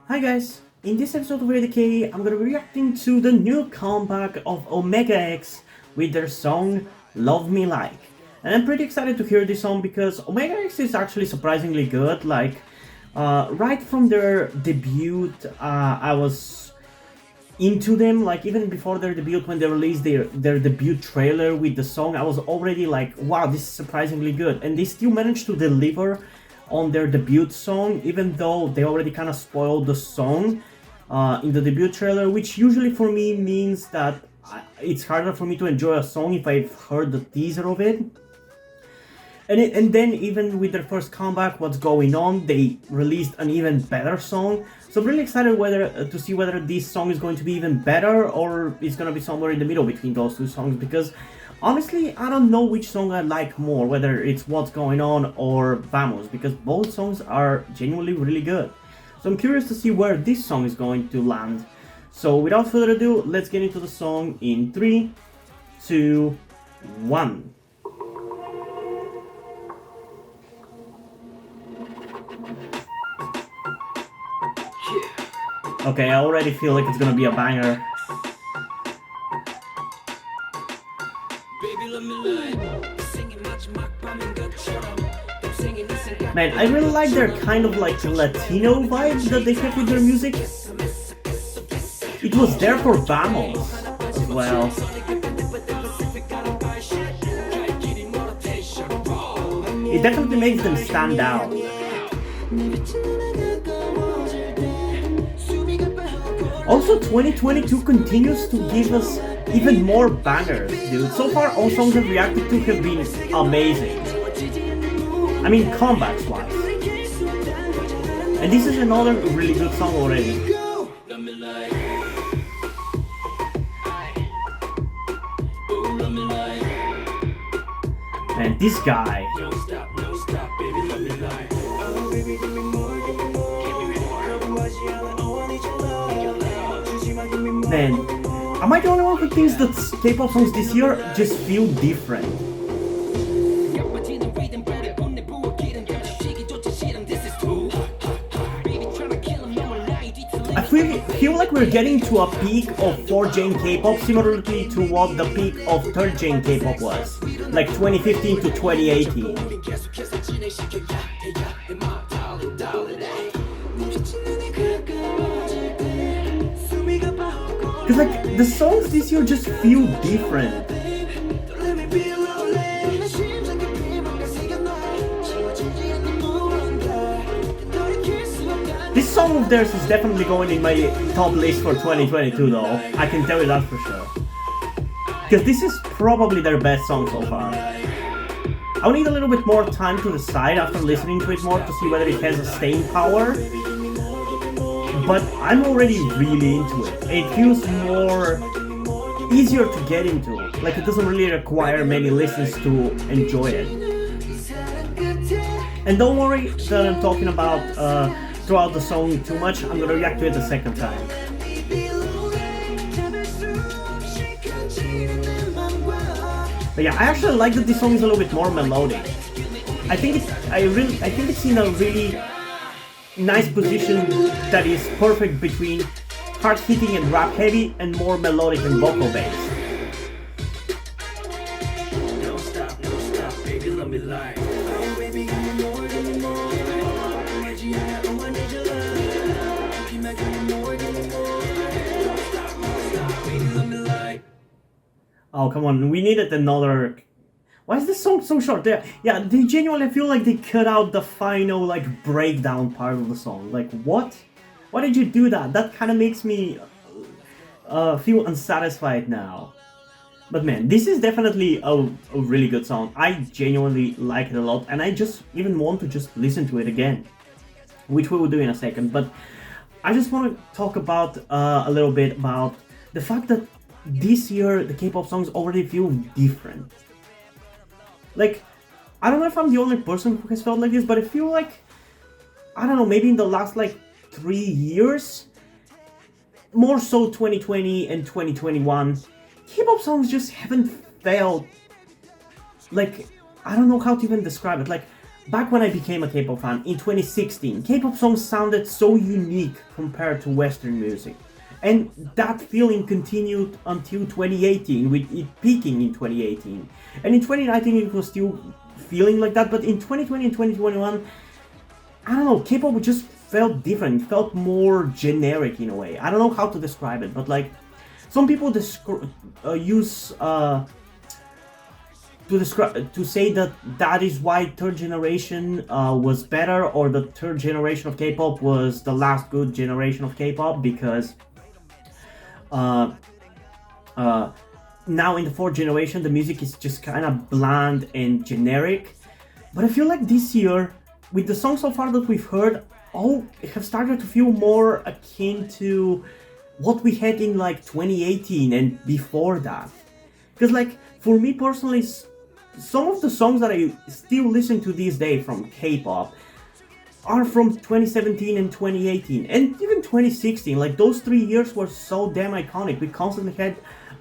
Hi guys, in this episode of ADK, I'm gonna be reacting to the new comeback of Omega X with their song Love Me Like. And I'm pretty excited to hear this song because Omega X is actually surprisingly good. Right from their debut, I was into them. Like, even before their debut, when they released their debut trailer with the song, I was already like, wow, this is surprisingly good. And they still managed to deliver on their debut song, even though they already kind of spoiled the song in the debut trailer, which usually for me means that it's harder for me to enjoy a song if I've heard the teaser of it. And then even with their first comeback, What's Going On, they released an even better song. So I'm really excited to see whether this song is going to be even better or it's going to be somewhere in the middle between those two songs, because honestly, I don't know which song I like more, whether it's What's Going On or Vamos, because both songs are genuinely really good. So I'm curious to see where this song is going to land. So without further ado, let's get into the song in 3, 2, 1. Okay, I already feel like it's gonna be a banger. Man, I really like their kind of like Latino vibe that they have with their music. It was there for Vamos as well. It definitely makes them stand out. Also, 2022 continues to give us even more bangers, dude. So far, all songs I've reacted to have been amazing. I mean, comebacks-wise. And this is another really good song already. Man, this guy. Man, am I the only one who thinks that K-pop songs this year just feel different? I feel like we're getting to a peak of 4th-gen K-pop similarly to what the peak of 3rd-gen K-pop was, like 2015 to 2018. Because like, the songs this year just feel different. This song of theirs is definitely going in my top list for 2022 though, I can tell you that for sure. Because this is probably their best song so far. I'll need a little bit more time to decide after listening to it more to see whether it has a staying power. But I'm already really into it. It feels easier to get into. Like, it doesn't really require many listens to enjoy it. And don't worry that I'm talking about throughout the song too much. I'm gonna react to it a second time. But yeah, I actually like that this song is a little bit more melodic. I think it's in a really nice position that is perfect between hard hitting and rap heavy and more melodic and vocal based. Oh, come on, we needed another. Why is this song so short? Yeah, they genuinely feel like they cut out the final, like, breakdown part of the song. Like, what? Why did you do that? That kind of makes me feel unsatisfied now. But man, this is definitely a really good song. I genuinely like it a lot, and I just even want to just listen to it again, which we will do in a second. But I just want to talk about a little bit about the fact that this year the K-pop songs already feel different. Like, I don't know if I'm the only person who has felt like this, but I feel like, I don't know, maybe in the last like 3 years, more so 2020 and 2021, K-pop songs just haven't felt like, I don't know how to even describe it. Like, back when I became a K-pop fan in 2016, K-pop songs sounded so unique compared to Western music. And that feeling continued until 2018, with it peaking in 2018. And in 2019 it was still feeling like that, but in 2020 and 2021, I don't know, K-pop just felt different, felt more generic in a way. I don't know how to describe it, but like, some people use to say that that is why third generation was better, or the third generation of K-pop was the last good generation of K-pop, because now in the fourth generation the music is just kind of bland and generic. But I feel like this year, with the songs so far that we've heard, all have started to feel more akin to what we had in like 2018 and before that. Because like, for me personally, some of the songs that I still listen to these days from K-pop are from 2017 and 2018 and even 2016. Like, those 3 years were so damn iconic. We constantly had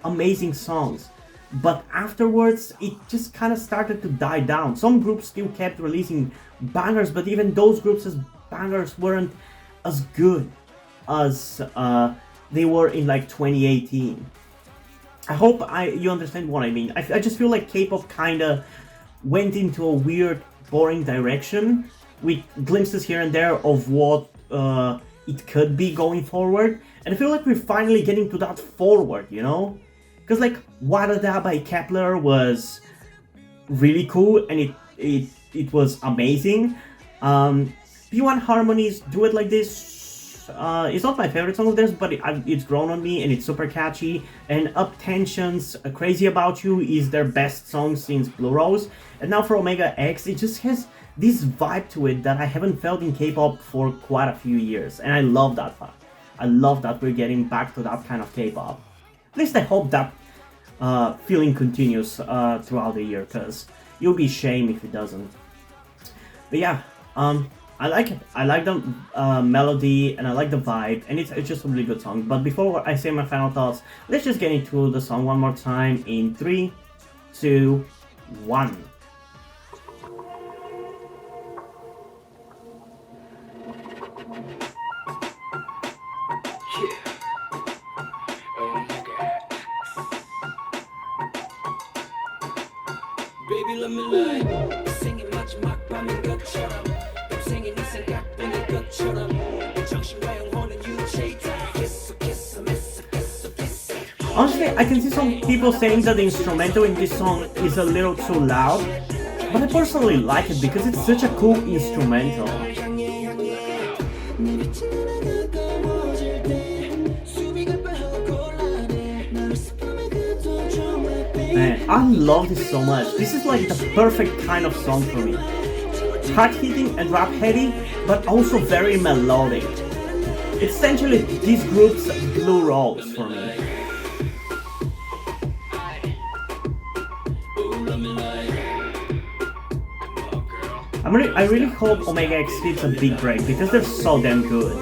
amazing songs, but afterwards it just kind of started to die down. Some groups still kept releasing bangers, but even those groups' bangers weren't as good as they were in like 2018. I hope you understand what I mean. I just feel like K-pop kind of went into a weird, boring direction, with glimpses here and there of what it could be going forward. And I feel like we're finally getting to that forward, you know? Because like, Wadada by Kepler was really cool, and it was amazing. P1 Harmony's Do It Like This, it's not my favorite song of theirs, but it's grown on me and it's super catchy. And Up Tension's Crazy About You is their best song since Blue Rose. And now for Omega X, it just has this vibe to it that I haven't felt in K-pop for quite a few years. And I love that fact. I love that we're getting back to that kind of K-pop. At least I hope that feeling continues throughout the year, because it would be a shame if it doesn't. But yeah, I like it. I like the melody, and I like the vibe, and it's just a really good song. But before I say my final thoughts, let's just get into the song one more time in 3, 2, 1. Baby, let me lie. 생긴 마지막 밤인 것처럼 생긴 네 생각뿐인 것처럼 정신과 영혼은 유체이다. 계속해서 계속해서. Honestly, I can see some people saying that the instrumental in this song is a little too loud, but I personally like it because it's such a cool instrumental. Man, I love this so much. This is like the perfect kind of song for me. Hard-hitting and rap-heavy, but also very melodic. It's essentially this group's Blue Rose for me. I really hope Omega X hits a big break because they're so damn good.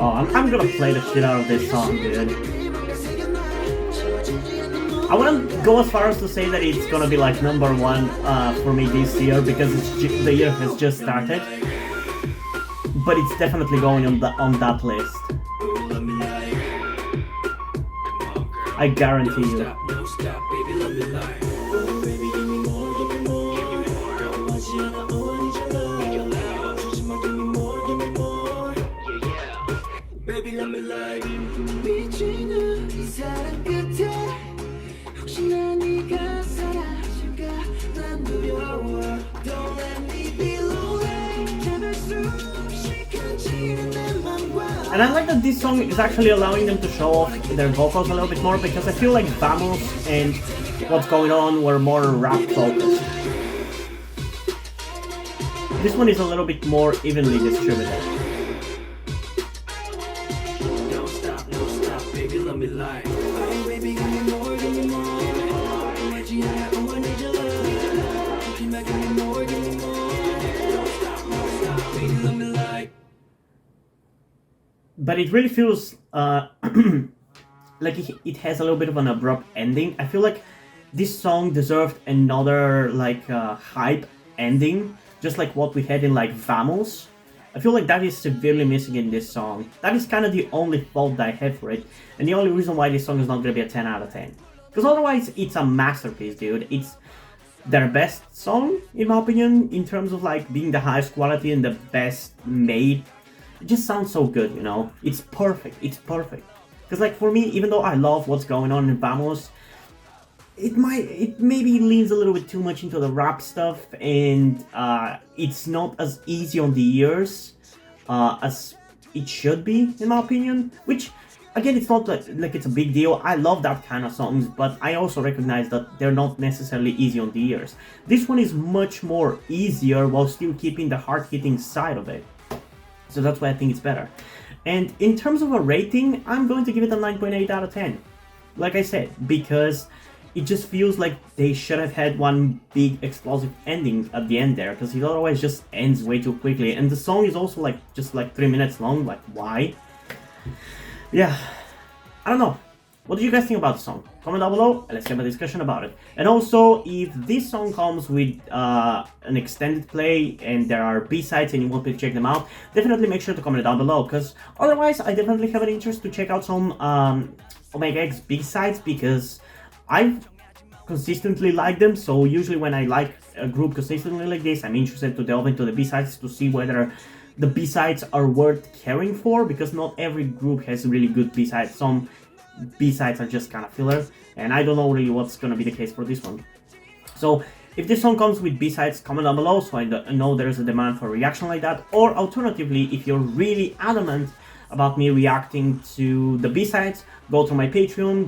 Oh, I'm gonna play the shit out of this song, dude. I wouldn't go as far as to say that it's gonna be like number one for me this year, because the year has just started. But it's definitely going on that list. I guarantee you. Baby, let me lie. 미치는 이 사랑 끝에 혹시나 네가 사라질까 난 두려워. Don't let me be lonely. 잡을 수 없이 그 And I like that this song is actually allowing them to show off their vocals a little bit more, because I feel like Vamos and What's Going On were more rap focused. This one is a little bit more evenly distributed. Don't stop, baby, let me lie. Oh, baby, give me more, give me more. What you have, oh, I need your love. Give me more, give me more. Don't stop, baby, let me lie. But it really feels like it has a little bit of an abrupt ending. I feel like this song deserved another like hype ending, just like what we had in like Vamos. I feel like that is severely missing in this song. That is kind of the only fault that I have for it, and the only reason why this song is not gonna be a 10 out of 10. Because otherwise, it's a masterpiece, dude. It's their best song, in my opinion, in terms of like being the highest quality and the best made. It just sounds so good, you know? It's perfect. It's perfect. Because like for me, even though I love What's Going On in Vamos, it maybe leans a little bit too much into the rap stuff, and it's not as easy on the ears as it should be, in my opinion. Which, again, it's not like it's a big deal. I love that kind of songs, but I also recognize that they're not necessarily easy on the ears. This one is much more easier while still keeping the hard-hitting side of it. So that's why I think it's better. And in terms of a rating, I'm going to give it a 9.8 out of 10. Like I said, because it just feels like they should have had one big explosive ending at the end there, because it otherwise just ends way too quickly. And the song is also like just like 3 minutes long. Like, why? Yeah, I don't know. What do you guys think about the song? Comment down below and let's have a discussion about it. And also, if this song comes with an extended play and there are B-sides and you want me to check them out, definitely make sure to comment down below, because otherwise I definitely have an interest to check out some Omega X B-sides, because I've consistently liked them. So usually when I like a group consistently like this, I'm interested to delve into the B-sides to see whether the B-sides are worth caring for, because not every group has really good B-sides. Some B-sides are just kind of filler, and I don't know really what's gonna be the case for this one. So if this song comes with B-sides, comment down below so I know there's a demand for a reaction like that. Or alternatively, if you're really adamant about me reacting to the B-sides, go to my Patreon,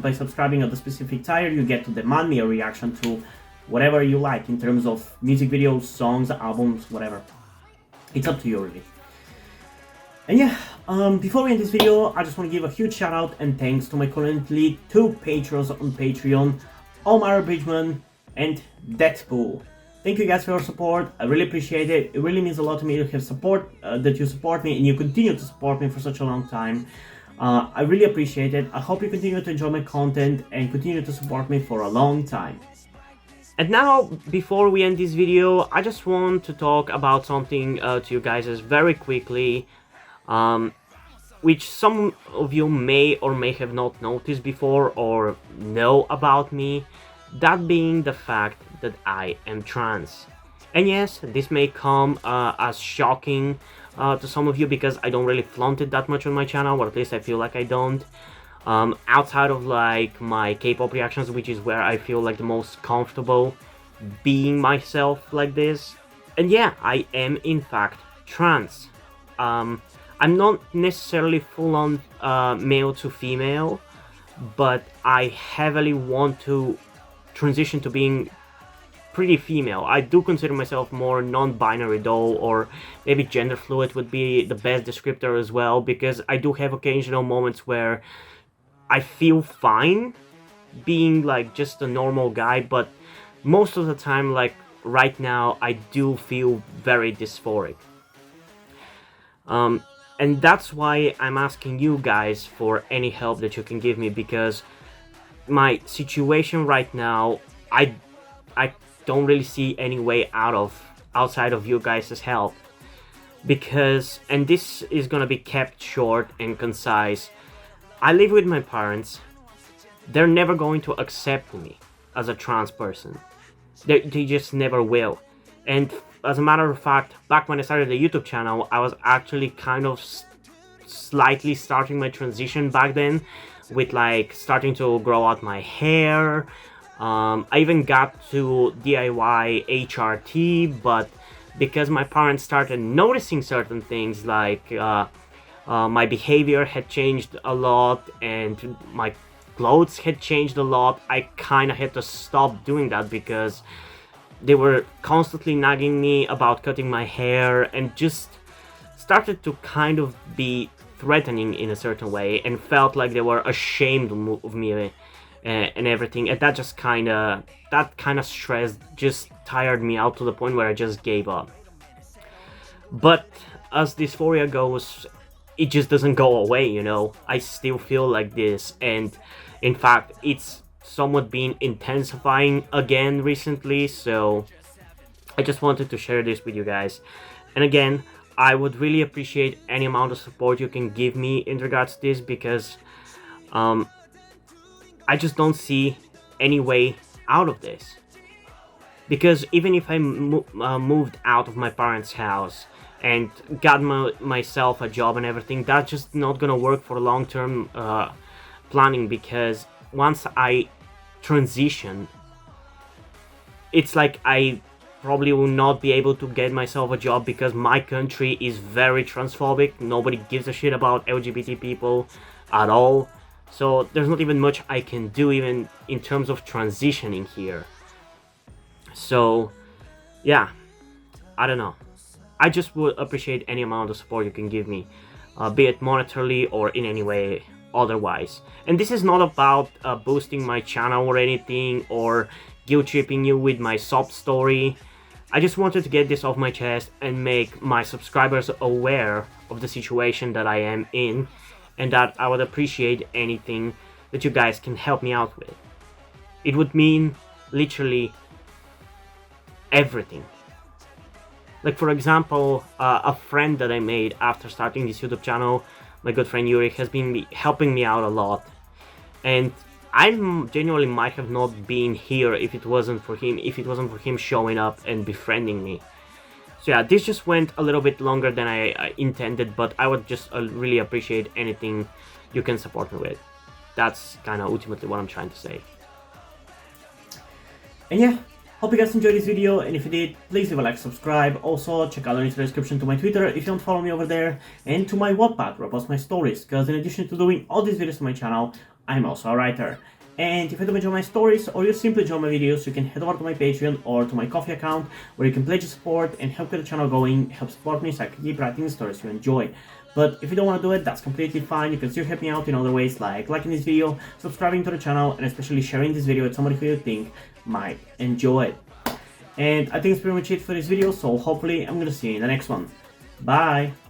by subscribing at the specific tier, you get to demand me a reaction to whatever you like in terms of music videos, songs, albums, whatever. It's up to you really. And yeah, before we end this video, I just want to give a huge shout out and thanks to my currently 2 patrons on Patreon, Omar Bridgman and Deadpool. Thank you guys for your support. I really appreciate it. It really means a lot to me to have support, that you support me and you continue to support me for such a long time. I really appreciate it. I hope you continue to enjoy my content and continue to support me for a long time. And now, before we end this video, I just want to talk about something to you guys very quickly, which some of you may or may have not noticed before or know about me, that being the fact that I am trans. And yes, this may come as shocking to some of you, because I don't really flaunt it that much on my channel, or at least I feel like I don't. Outside of like my K-pop reactions, which is where I feel like the most comfortable being myself like this. And yeah, I am in fact trans. I'm not necessarily full-on male to female, but I heavily want to transition to being pretty female. I do consider myself more non-binary though, or maybe gender fluid would be the best descriptor as well, because I do have occasional moments where I feel fine being like just a normal guy, but most of the time, like right now, I do feel very dysphoric. And that's why I'm asking you guys for any help that you can give me, because my situation right now, I don't really see any way outside of you guys' help. Because, and this is gonna be kept short and concise, I live with my parents. They're never going to accept me as a trans person. They just never will. And as a matter of fact, back when I started the YouTube channel, I was actually kind of slightly starting my transition back then, with like starting to grow out my hair. I even got to DIY HRT, but because my parents started noticing certain things, like my behavior had changed a lot and my clothes had changed a lot. I kind of had to stop doing that because they were constantly nagging me about cutting my hair, and just started to kind of be threatening in a certain way, and felt like they were ashamed of me and everything. And that kind of stress just tired me out to the point where I just gave up. But as dysphoria goes, it just doesn't go away, you know. I still feel like this, and in fact it's somewhat been intensifying again recently, so I just wanted to share this with you guys. And again, I would really appreciate any amount of support you can give me in regards to this, because I just don't see any way out of this. Because even if I moved out of my parents' house and got myself a job and everything, that's just not gonna work for long-term planning, because once I transition, it's like I probably will not be able to get myself a job, because my country is very transphobic. Nobody gives a shit about LGBT people at all. So there's not even much I can do even in terms of transitioning here. So yeah, I don't know. I just would appreciate any amount of support you can give me, be it monetarily or in any way otherwise. And this is not about boosting my channel or anything, or guilt tripping you with my sob story. I just wanted to get this off my chest and make my subscribers aware of the situation that I am in, and that I would appreciate anything that you guys can help me out with. It would mean literally everything. Like, for example, a friend that I made after starting this YouTube channel, my good friend Yuri, has been helping me out a lot. And I genuinely might have not been here if it wasn't for him showing up and befriending me. So yeah, this just went a little bit longer than I intended, but I would just really appreciate anything you can support me with. That's kind of ultimately what I'm trying to say. And yeah, hope you guys enjoyed this video, and if you did, please leave a like, subscribe. Also, check out the link in the description to my Twitter if you don't follow me over there, and to my Wattpad where I post my stories, because in addition to doing all these videos on my channel, I'm also a writer. And if you don't enjoy my stories, or you simply enjoy my videos, you can head over to my Patreon or to my Ko-fi account, where you can pledge your support and help get the channel going, help support me so I can keep writing the stories you enjoy. But if you don't want to do it, that's completely fine. You can still help me out in other ways, like liking this video, subscribing to the channel, and especially sharing this video with somebody who you think might enjoy it. And I think that's pretty much it for this video, so hopefully I'm gonna see you in the next one. Bye!